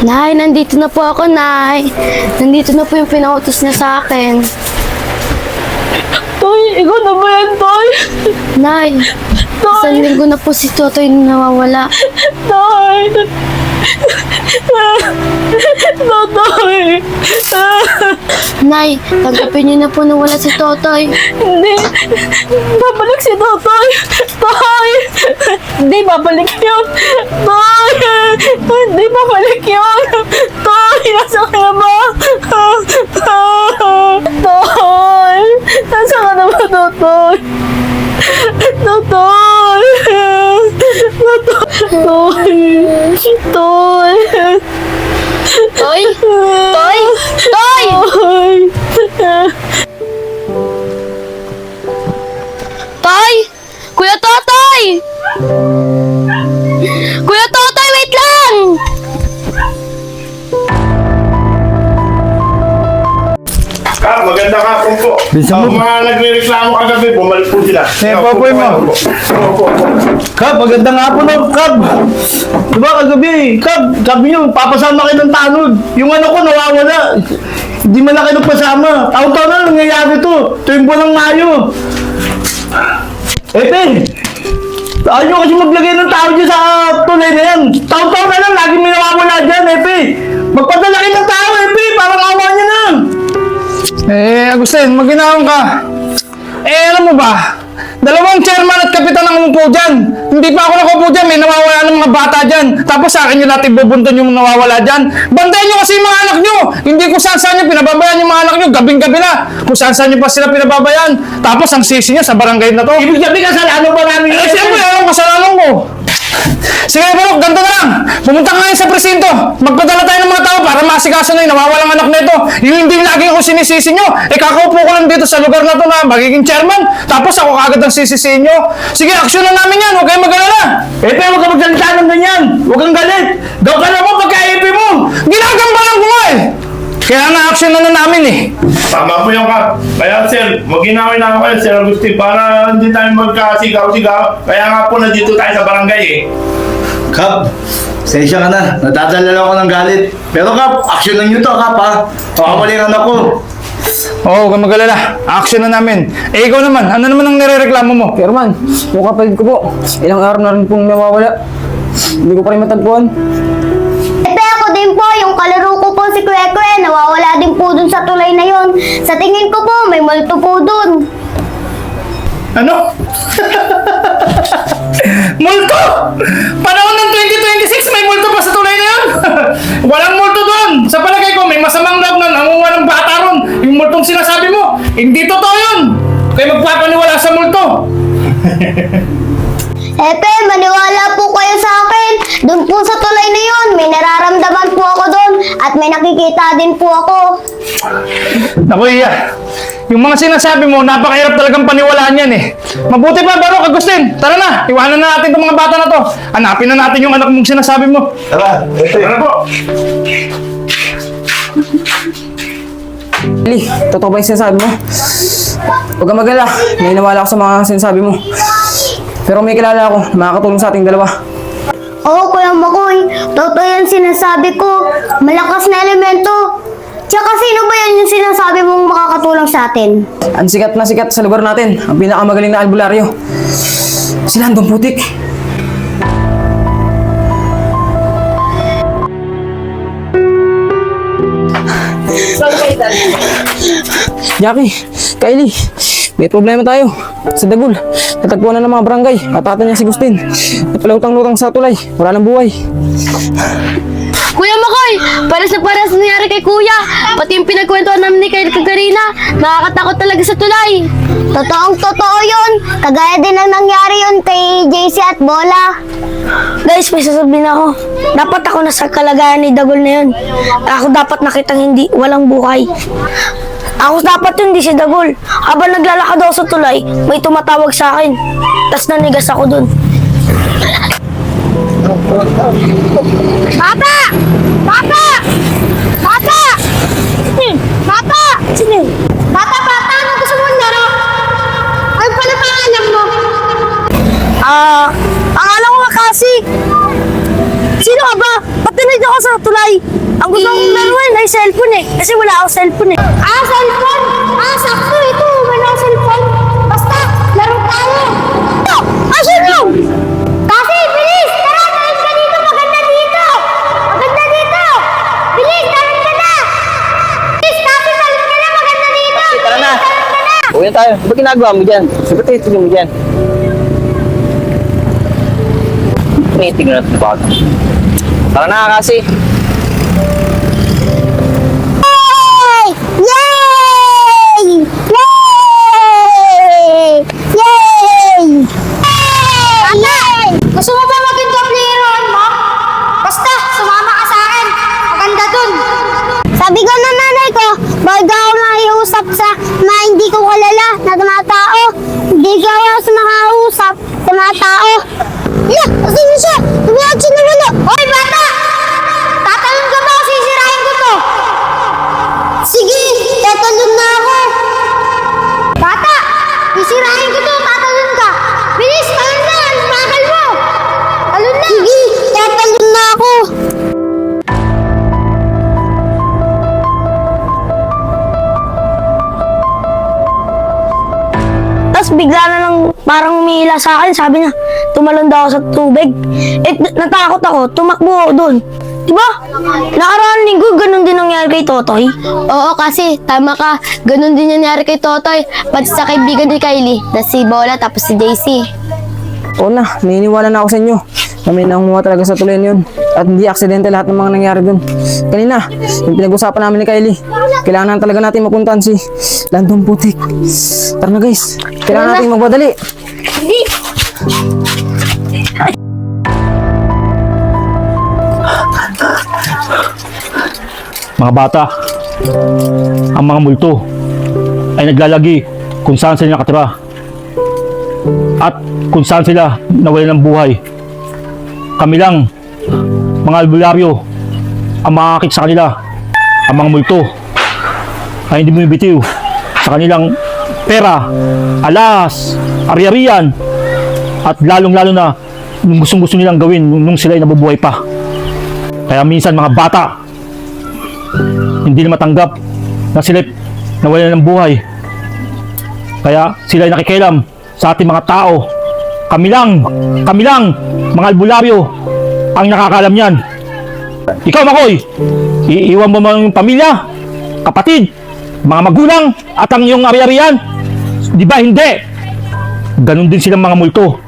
Nay, nandito na po ako, Nay. Nandito na po yung pinautos niya sa akin. Toy, ikaw na ba yan, Toy? Nay, isang linggo na po si Totoy nawawala. Toy! Totoy! Nay, tanggapin niyo na po na wala si Totoy. Hindi! Babalik si Totoy! Toy! Hindi babalik yun! Toy! Hindi babalik yun! Toy! Nasa ka na ba? Toy! Nasa ka na ba, Totoy? Totoy! Toy! Toy! Toy? Toy? Toy! Toy! Kuya Totoy! Kuya Totoy, wait lang! Maganda ka po. Mga nagre-reklamo kagabi, bumalik po sila. Popoy mo. Kap, maganda nga po no, Kap. Diba kagabi, Kap, sabi nyo, papasama kayo ng tanod. Yung ano ko, nawawala. Hindi man na kayo nagpasama. Taon-taon na nangyayari to. Tuwing buwan ng Mayo. Epe, ayaw nyo kasi maglagay ng tao dyan sa tulay na yan. Taon-taon na lang, lagi may nawawala dyan, Epe. Magpadala kayo ng tao, Epe, parang awa nyo na. Agustin, maginawang ka. Alam mo ba? Dalawang chairman at kapitan ang umupo dyan. Hindi pa ako nakupo dyan, may nawawala ng mga bata dyan. Tapos sa akin yung natin bubunton yung nawawala dyan. Bandayan nyo kasi yung mga anak nyo. Hindi kung saan nyo pinababayaan yung mga anak nyo. Gabing-gabi na. Kung saan nyo pa sila pinababayaan. Tapos ang sisi nyo sa barangay na to. Ibig sabihin kasalanan ba namin? Siyempre, anong kasalanan mo? Sige, bro, ganito na lang. Pumunta ka ngayon sa presinto. Magpadala tayo ng mga tao para masikaso na yung nawawalang anak na ito. Yung hindi lagi ako sinisisi nyo. Kakaupo ko lang dito sa lugar na to na magiging chairman. Tapos ako kagad ang sisisiin nyo. Sige, aksyon na namin yan. Huwag kayong mag-alala. Pero huwag ka magsalita ng ganyan. Huwag kang galit. Daw ka na mo pagka-EP mo. Ginagambalan ko nga eh. Kaya na-action na namin eh. Tama po yung Kap. Kaya sir, maginawin na ako kayo, Sir Agustin, para hindi tayo magkasigaw-sigaw. Kaya nga po nandito tayo sa barangay eh. Kap, sensya ka na. Natadala ako ng galit. Pero Kap, action lang nyo to, Kap ha. Pakamalingan ako. Oo, huwag kang mag-alala. Action na namin. Ikaw naman, ano naman ang nirereklamo mo? Chairman, yung kapatid ko po, ilang araw na rin pong nawawala. Hindi ko pa rin matagpuan. Ito ako din po, yung kalaro ko po si Kwekwe, nawawala din po dun sa tulay na yon. Sa tingin ko po, may multo po dun. Ano? Multo! Panahon ng 2026, may multo pa sa tulay na yun? Walang multo doon! Sa palagay ko, may masamang loob na nangunga ng bata ron. Yung multong sinasabi mo, hindi totoo yun! Kaya magpapaniwala sa multo. Epe, maniwala po kayo sa akin. Doon po sa tulay na yon, may nararamdaman po ako doon at may nakikita din po ako. Naku, Iya. Yung mga sinasabi mo, napakahirap talagang paniwalaan yan eh. Mabuti pa, Barok, Agustin. Tara na, iwanan na natin itong mga bata na to. Hanapin na natin yung anak mong sinasabi mo. Tara, tara po. Ali, totoo ba yung sinasabi mo? Huwag kang mag-alala, may nawala ako sa mga sinasabi mo. Pero may kilala ako na makakatulong sa ating dalawa. Oo, Kuya Makoy, totoo yan sinasabi ko. Malakas na elemento. Tsaka sino ba yan yung sinasabi mong makakatulong sa atin? Ang sikat na sikat sa lugar natin, ang pinakamagaling na albularyo. Si Landong Putik. Jackie, Kylie, may problema tayo. Sa Dagul, natagpuan na ng mga barangay. Katatan niya si Gustin. Napalautang-lutang sa tulay. Wala ng buhay. Kuya Makoy, pares na pares nangyari kay Kuya. Pati yung pinagkwentuhan namin ni Kyle Kagarina, nakakatakot talaga sa tulay. Totoong totoo yun. Kagaya din ang nangyari yun kay JC at Bola. Guys, may sasabihin ako. Dapat ako nasa kalagayan ni Dagol na yun. Ako dapat nakitang hindi, walang buhay. Ako dapat yun, di si Dagol. Habang naglalakad ako sa tulay, may tumatawag sa akin. Tapos nanigas ako dun. Bata! Bata! Bata! Bata! Sino? Bata, bata! Ano gusto mo laro? Ay, pala pangalan mo? Pangalan ko kasi. Sino ka ba? Ba't tinay niyo ako sa tulay. Ang gusto kong laruin ay cellphone eh. Kasi wala akong cellphone eh. Cellphone? Sakto ito. Wala cellphone. Basta, laro tayo. Asan yun? Kasi, bilis! Tara, tayo ka dito! Maganda dito! Maganda dito! Bilis, talon ka na! Bilis, kasi talon ka na! Maganda dito! Tara na. Bilis, talon ka na! Uwi na tayo. Ano ba ginagawa mo dyan? Sabat tayo tignan mo dyan. Tingnan natin ba? Tara na kasi. Yay! Yay! Yay! Yay! Yay! Gusto mo ba maging dobliron mo? Basta, sumama ka sa akin. Maganda dun. Sabi ko na nanay ko, bago ako makiusap sa mga hindi ko kalala na mga tao. Hindi ko ako makausap sa mga tao. Yeah, kasi niya siya. Tumiyag siya naman o. Hoy, bata! Tatalon ka ba o sisirahin ko to? Sige, tatalon na ako. Bata, sisirahin ko to. Tatalon ka. Bilis, talon na. Ang bagal mo. Talon na. Sige, tatalon na ako. Tapos bigla na lang parang umihila sa akin. Sabi niya, tumalon daw ako sa tubig. Eh, natakot ako. Tumakbo ako doon. Diba? Nakaraan linggo, ganun din nangyari kay Totoy. Oo, kasi tama ka. Ganon din nangyari kay Totoy. Pati sa kaibigan ni Kylie, na si Bola tapos si JC. Oo na, naniniwala na ako sa inyo. Kami nangunguha talaga sa tulay na yun. At hindi aksidente lahat ng mga nangyari dun. Kanina, yung pinag-usapan namin ni Kylie, kailangan talaga natin mapuntahan si Landong Putik. Tara na guys, kailangan natin magmadali. Mga bata, ang mga multo ay naglalagi kung saan sila nakatira at kung saan sila nawalan ng buhay. Kami lang, mga albularyo, ang makakakit sa kanila. Ang mga multo ay hindi bumibitiw sa kanilang pera, alas, ari-arian, at lalong-lalo na yung gustong-gusto nilang gawin nung sila ay nabubuhay pa. Kaya minsan mga bata, hindi na matanggap na sila nawalan ng buhay. Kaya sila ay nakikialam sa ating mga tao. Kami lang, mga albularyo, ang nakakaalam yan. Ikaw, Makoy, iiwan mo mga pamilya, kapatid, mga magulang, at ang iyong ari-arian? Di ba hindi? Ganon din silang mga multo.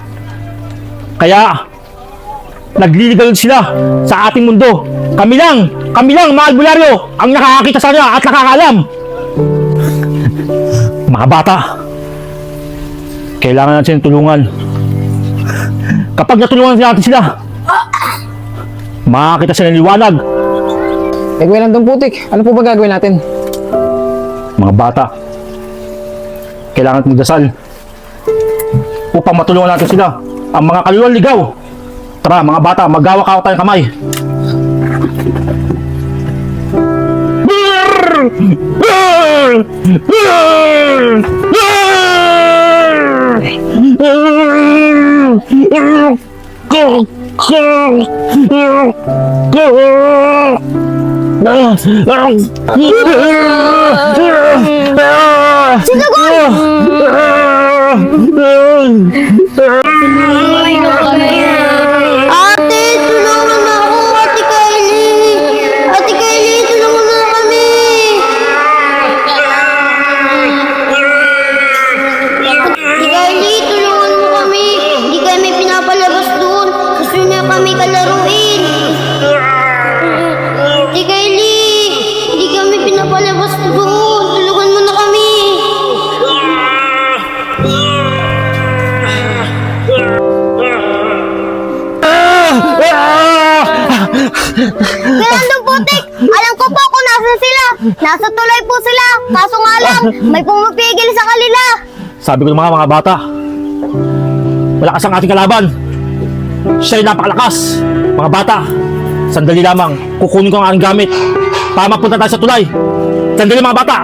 Kaya, nagliligaw sila sa ating mundo. Kami lang, mga albularyo, ang nakakakita sa kanila at nakakaalam. Mga bata, kailangan natin tulungan. Kapag natulungan natin sila, makakita sila ng liwanag. Eh, Kuya Landong Putik, ano po ba gagawin natin? Mga bata, kailangan natin magdasal upang matulungan natin sila. Ang mga kaluluwang ligaw. Tara mga bata, maggawa-kawa tayong kamay. Ate, tulungan na ako, Ate Kylie. Ate Kylie, tulungan na kami. Ate Kylie, tulungan mo kami. Hindi kami pinapalabas doon. Gusto niya kami kalaruin. Ate Kylie, hindi kami pinapalabas doon. Tulungan mo na kami. Landong Putik! Alam ko po kung nasan sila. Nasa tulay po sila. Kaso nga lang, may pumipigil sa kanila. Sabi ko ng mga bata, malakas ang ating kalaban. Siya ay napakalakas. Mga bata, sandali lamang, kukunin ko ang aking gamit para mapunta tayo sa tulay. Sandali mga bata.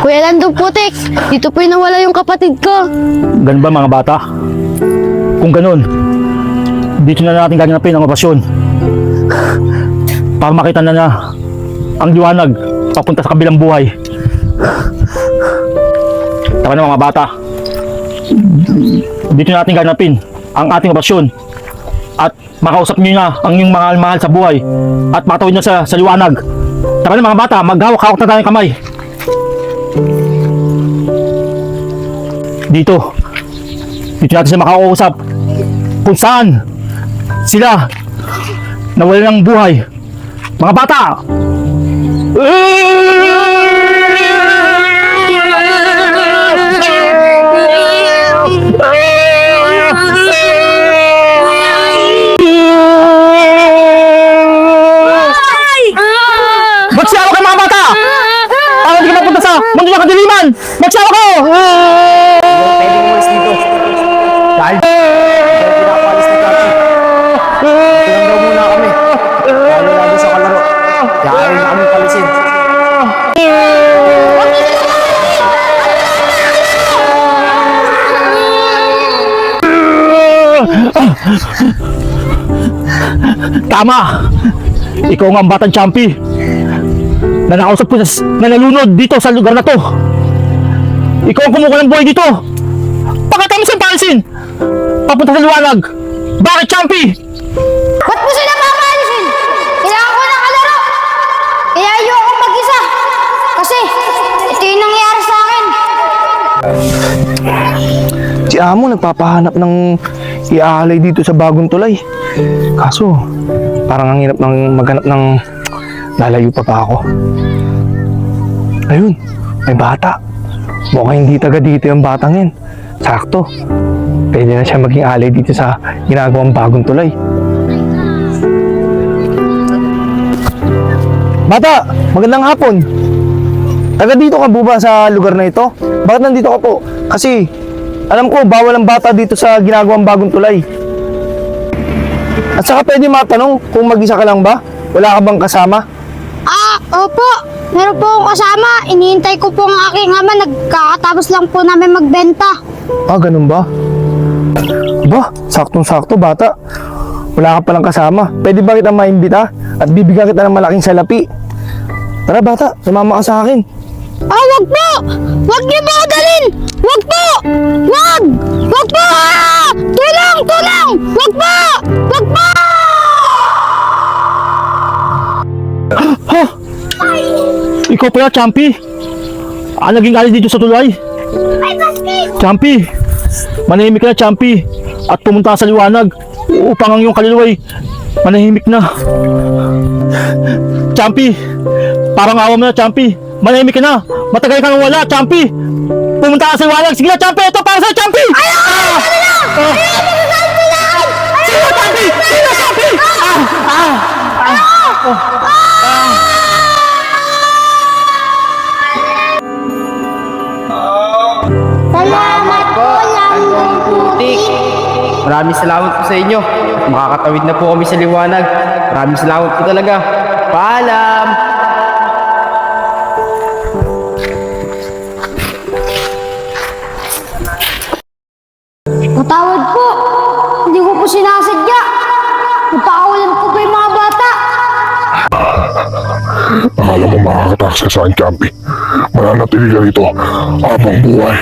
Kuya Kuya Landong Putik, dito po yung nawala yung kapatid ko. Ganun ba mga bata? Kung ganun, dito na natin gaganapin ang operasyon. Para makita na ang liwanag papunta sa kabilang buhay. Tara na mga bata. Dito natin gaganapin ang ating operasyon. At makausap nyo na ang inyong mga mahal sa buhay. At makatawid na sa liwanag. Tara na mga bata, maghawak-hawak na tayong kamay. Dito natin sila makakausap kung saan sila nawalan ng buhay. Mga bata! Magsiyawa kayo mga bata! Para hindi ka mapunta sa mundo ng kadiliman! Magsiyawa kayo! Pwede mo umalis dito. Dahil pinapalis ni Kachi. Tulong daw muna kami. Lalo lalo sa kalaro. Kaya ayaw na kami palisin. Tama! Ikaw nga ang batang champi na nakausap ko na nalunod dito sa lugar na to. Ikaw ang kumukuha ng buhay dito. Pagkatapos ang palisin papunta sa liwanag. Bakit champi? Ba't mo sila papalisin? Kailangan ko ng kalaro. Kaya ayoko mag-isa. Kasi ito yung nangyayari sa akin. Si Amo nagpapahanap ng iaalay dito sa bagong tulay. Kaso, parang ang hirap ng maghanap ng lalayo pa ako. Ayun, may bata. Mukhang hindi taga dito yung batang yan. Sakto. Pwede na siya maging alay dito sa ginagawang bagong tulay. Bata, magandang hapon. Taga dito ka ba sa lugar na ito? Bakit nandito ka po? Kasi alam ko bawal ang bata dito sa ginagawang bagong tulay. At saka pwede matanong kung mag-isa ka lang ba? Wala ka bang kasama? Opo. Meron po akong kasama. Iniintay ko po ang aking ama. Nagkakatapos lang po namin magbenta. Ganun ba? Ba, saktong-sakto bata. Wala ka palang kasama. Pwede ba kita maimbita? At bibigyan kita ng malaking salapi. Tara bata, sumama ka sa akin. Wag po! Wag niyo po ako dalhin! Wag po! Wag! Wag po! Tulong! Tulong! Wag po! Wag po! Ha? Ikaw pala champi? Naging alay dito sa tulay? Champi, manahimik ka na champi. At pumunta ka sa liwanag upang ang iyong kaluluway manahimik na. Champi, parang awa mo na champi. Manahimik ka na. Matagal kang wala, champi. Pumunta ka sa liwanag. Sige na, champi. Ito para sa champi. Sige na, champi. Sige na, champi. Salamat po, Landong Putik. Maraming salamat po sa inyo. Makakatawid na po kami sa liwanag. Maraming salamat po talaga. Paalam! Patawad po. Hindi ko po sinasadya. Napakawalan po ba yung mga bata? Akala mo makakatakas ka sa akin, Champi. Mananatili ka rito habang buhay.